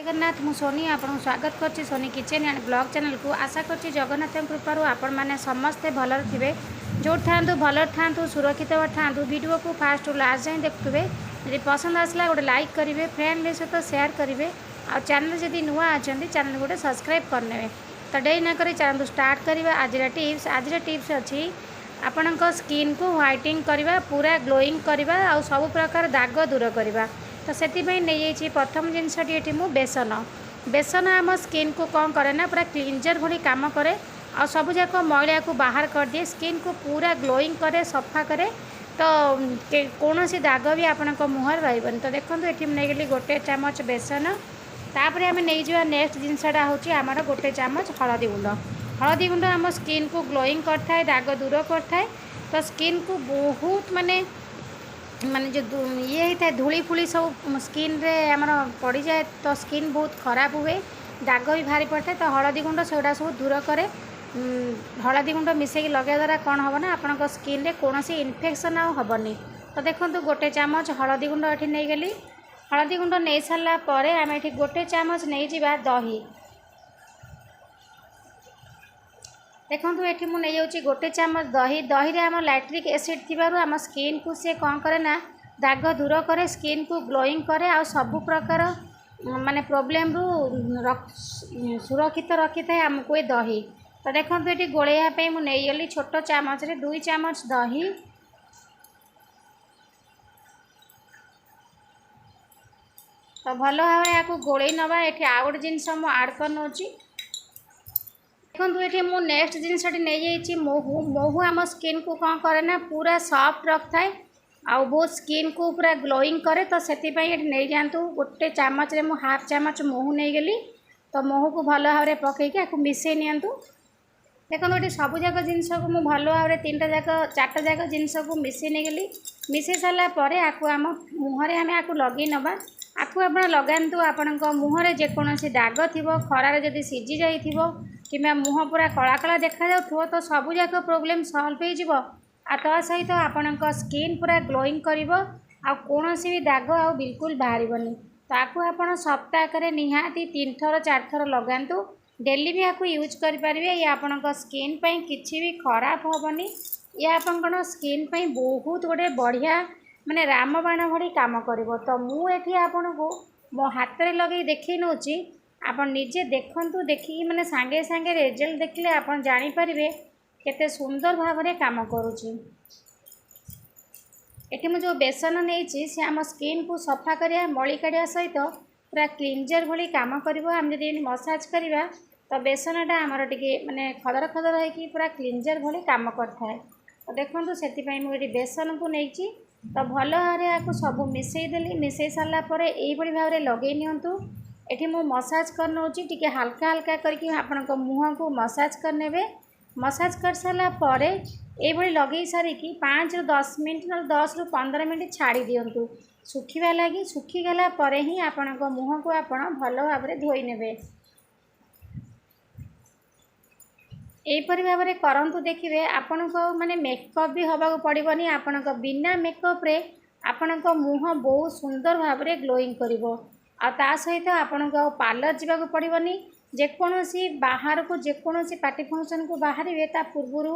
जगन्नाथ मु सोनी आपन स्वागत करछि Soni kitchen and blog channel को। आशा करछि जगन्नाथ कृपारू आपण माने समस्ते भलर थिबे। जो थांतु भलर थांतु सुरक्षित थांतु। वीडियो को फास्ट टू लास्ट जाए देखुवे। यदि पसंद आसला गोटे लाइक करेंगे, फ्रेंड सहित शेयर करेंगे और चैनल जदि नुआ अच्छा चैनल गोटे सब्सक्राइब करने। तो डेरी न करी चैनल स्टार्ट करवा। आज टिप्स अच्छी आपण स्किन को व्हाइटिंग करवा, पूरा ग्लोइंग करवा और सब प्रकार दाग दूर करवा। तो से नहीं प्रथम जिनसटी ये बेसन बेसन आम स्किन को कौन करे ना पूरा क्लींजर भली काम करे और सब जाक मैला को बाहर कर दिए। स्किन को पूरा ग्लोइंग करे, सफा करे। तो कौन सी दाग भी आपण मुहर रही। तो देखो ये नहीं गोटे चामच बेसन। तापर आम नहीं जा नेक्स्ट जिनसटा हूँ आमर गोटे चामच हलदी गुंड। हलदी गुंड आम स्किन को ग्लोइंग करता, दाग दूर करता। तो स्किन को बहुत माने जो ये होता है धूली फुली सब स्किन रे आमर पड़ जाए। तो स्किन बहुत खराब हुए, दाग भी भारी पड़ता है। तो हलदी गुंड से सब दूर करे। हलदी गुंड मिसेक लगे द्वारा कौन हम ना आपण स्किन रे कौन सी इन्फेक्शन आबनी। तो देखो गोटे चामच हलदी गुंड ये नहीं गली। हलदी गुंड नहीं सारा पर आम ये गोटे चामच नहीं जा दही। देखो ये मुझे नहीं गोटे चामच दही। दही रे आम लैक्टिक एसिड थी आम स्किन को सी कौन करे ना दाग दूर करे, स्किन को ग्लोइंग करे और सब प्रकार माने प्रॉब्लम रु सुरक्षित रखी था आमको ये दही। तो देखो ये गोलैयापी मुझे नहीं गली छोट चामच रे 2 चामच दही। तो भल भाव या गोलई नवा। ये आउ गोटे जिनस मुझे आड कर नौची। देखो ये मुझे नेक्स्ट जिनसटी नहीं जाइए महू। महू आम स्किन को कौन करे ना पूरा सॉफ्ट रखता है और बहुत स्किन को पूरा ग्लोइंग करे। तो से नहीं जातु गोटे चामच रे मुझे हाफ चामच महू नहीं गली। तो महू को भल भाव पकईकि मिसई नियंतु। देखो ये सब जाक जिनस को मुझे भल भाव 3टा जाक 4टा जाक जिनस को मिसई नहीं गली। मिसई सारापर आम मुहर आम या लगे नवा। आपको आप लगातु आपण मुहर जेकोसी दाग थी खरार जदि सीझी जाइए कि मुह पूरा कला कला देखा जाऊ तो सब जाक प्रोब्लेम सल्व हो। तो सहित आपण स्किन पूरा ग्लोइंग कर कौन भी दाग आ बिल्कुल बाहर। तो आपको आप सप्ताह निहाती 3 थर 4 थर लगातु। डेली भी आपको यूज करेंगे। ये आपण स्किन किसी भी खराब हेनी। ये आपण स्किन बहुत गोटे बढ़िया माने रामबाण भली काम कर। तो मुझे आपन को मो हाथ में लगे देखे नौची। आप निजे देखु, देखिए मैंने सांगे सांगे रिजल्ट देखले आप जानीपारे केते सुंदर भाव में काम करुँची। ये मुझे जो बेसन नहीं सी आम स्किन को सफा करिया मली काढ़ा सहित पूरा क्लींजर भली काम कर। आम जब मसाज करवा तो बेसनटा आमर टे माने खदर खदर होगी पूरा क्लींजर भली काम करता है। तो देखो से मुझे बेसन को नहीं तो भल भाव आपको सब मिसई देली। मिसई सारापर यही भाव में लगे नियंतु। ये मु मसाज कर नौची टी हल्का हल्का करके आपण मुँह को मसाज करने। मसाज कर सारापर ये लगे सारिकी 5 ରୁ 10 मिनट ना 10 ରୁ 15 मिनट छाड़ी दिंतु सुखा लगी। सुखीगला ही आपण मुँह को आप भल भाव में धोई ने। यहीपरी भाव में करंतु देखिए आपण को माने मेकअप भी हवा पड़ोनी। आपण बिना मेकअप रे आपण मुँह बहुत सुंदर भाव में ग्लोइंग करिवो। आ ता सहित आपण को पार्लर जावाक पड़ोनी। जेकोसी बाहर को जेकोसी पार्टी फंक्शन को बाहर ता पूर्वर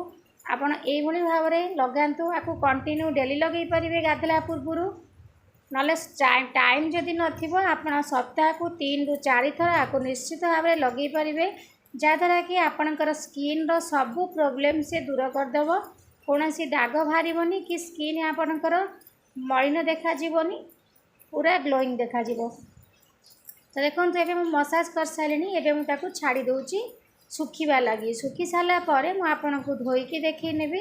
आपड़ यही भाव में लगातु। आपको कंटिन्यू डेली लगे पारे गाधला पूर्वर ना टाइम जदि नथिबो आपण सप्ताह को 3 ରୁ 4 थर आपको निश्चित भाव में लगे पारे। जहाँद्वारा कि आपणकर स्किन रो सब प्रोब्लेम से दूर करदेव। कौन सी दाग बाहर कि स्किन आपणकर मलिन देखा पूरा ग्लोइंग देखा। तो देखो ये मसाज कर सारे ये मुझे छाड़ी दूची सुखा लगी। सुखी सारापर मुझे को धोईकी देखी नेबी।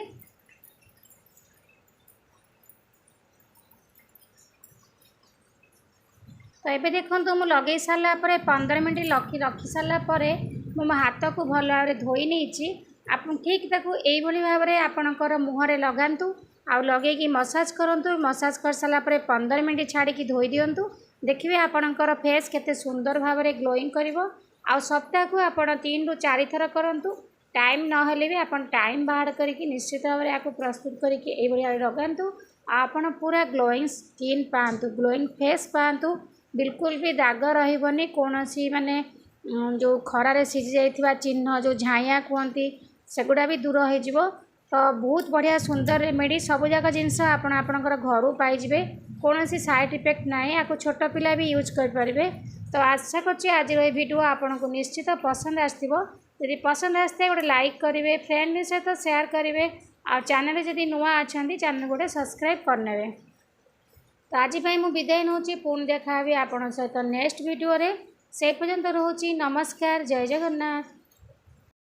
तो ये देखो मुझे लगे सारापर 15 मिनट रखी सारापर मो हाथ को भल भाव में धोई नहीं। आप ठीक यही भाव में आपणकर मुहर लगातु आ लगे मसाज करूँ। मसाज कर सारापर 15 मिनट छाड़ी धोई दिंतु। देखिए आपणकर फेस केते सुंदर भाव में ग्लोइंग करिवो। आ सप्ताह को आप 3 ରୁ 4 थर करूँ। टाइम नहेले भी आप टाइम बाहर करके निश्चित भाव में आपको प्रस्तुत करके लगातु। आपण पूरा ग्लोइंग स्किन पातु, ग्लोइंग फेस पातु। बिल्कुल भी दाग रही कौन सी माने जो खरारे सिझी जाइथिबा चिन्ह जो झाइया कहती सेगुड़ा भी दूर हो तो बहुत बढ़िया सुंदर रेमेडी सब जाक जिनस आपणकर घर पाइबे कौन सी साइड इफेक्ट ना या छोट पिला भी यूज करें। तो आशा कर आज वीडियो आपन को निश्चित पसंद आदि पसंद आसते गोटे लाइक करेंगे फ्रेंड सहित शेयर करेंगे आ चैनल जदि नुआ अच्छा चैनल गोटे सब्सक्राइब करने। तो आज मुझे विदाय नौ पुणी देखा आपण सहित नेक्स्ट वीडियो रे से पर्यंत रोची नमस्कार जय जगन्नाथ।